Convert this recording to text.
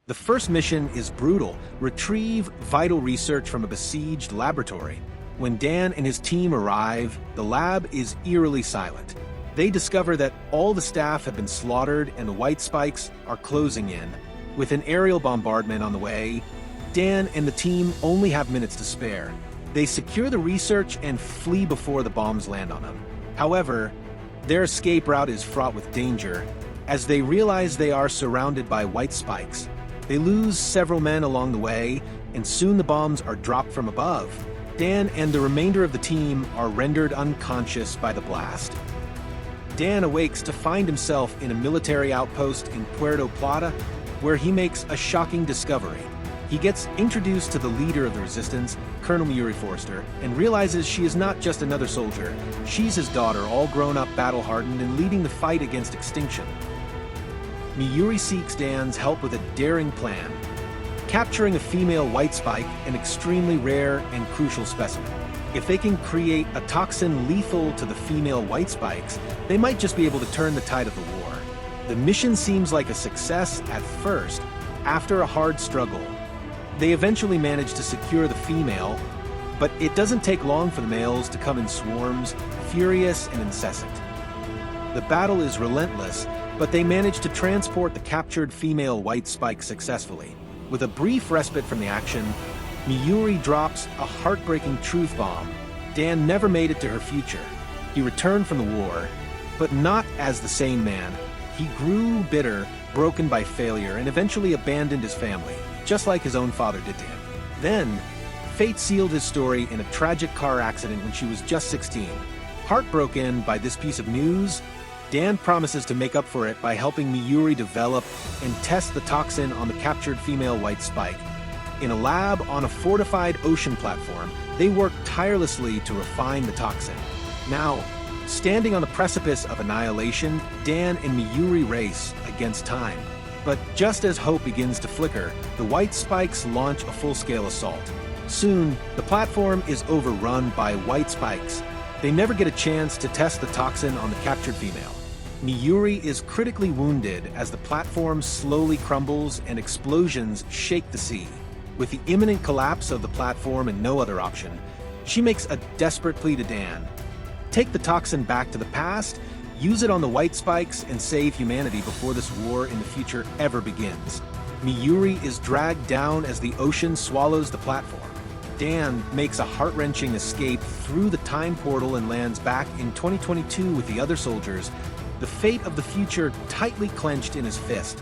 The first mission is brutal: retrieve vital research from a besieged laboratory. When Dan and his team arrive, the lab is eerily silent. They discover that all the staff have been slaughtered and the Whitespikes are closing in. With an aerial bombardment on the way, Dan and the team only have minutes to spare. They secure the research and flee before the bombs land on them. However, their escape route is fraught with danger, as they realize they are surrounded by Whitespikes. They lose several men along the way, and soon the bombs are dropped from above. Dan and the remainder of the team are rendered unconscious by the blast. Dan awakes to find himself in a military outpost in Puerto Plata, where he makes a shocking discovery. He gets introduced to the leader of the resistance, Colonel Miyuri Forrester, and realizes she is not just another soldier. She's his daughter, all grown up, battle-hardened, and leading the fight against Extinction. Miyuri seeks Dan's help with a daring plan: capturing a female Whitespike, an extremely rare and crucial specimen. If they can create a toxin lethal to the female Whitespikes, they might just be able to turn the tide of the war. The mission seems like a success at first. After a hard struggle, they eventually manage to secure the female, but it doesn't take long for the males to come in swarms, furious and incessant. The battle is relentless, but they manage to transport the captured female Whitespike successfully. With a brief respite from the action, Miyuri drops a heartbreaking truth bomb. Dan never made it to her future. He returned from the war, but not as the same man. He grew bitter, broken by failure, and eventually abandoned his family, just like his own father did to him. Then, fate sealed his story in a tragic car accident when she was just 16. Heartbroken by this piece of news, Dan promises to make up for it by helping Miyuri develop and test the toxin on the captured female Whitespike. In a lab on a fortified ocean platform, they work tirelessly to refine the toxin. Now, standing on the precipice of annihilation, Dan and Miyuri race against time. But just as hope begins to flicker, the Whitespikes launch a full-scale assault. Soon, the platform is overrun by Whitespikes. They never get a chance to test the toxin on the captured female. Miyuri is critically wounded as the platform slowly crumbles and explosions shake the sea. With the imminent collapse of the platform and no other option, she makes a desperate plea to Dan. Take the toxin back to the past, use it on the Whitespikes, and save humanity before this war in the future ever begins. Miyuri is dragged down as the ocean swallows the platform. Dan makes a heart-wrenching escape through the time portal and lands back in 2022 with the other soldiers, the fate of the future tightly clenched in his fist.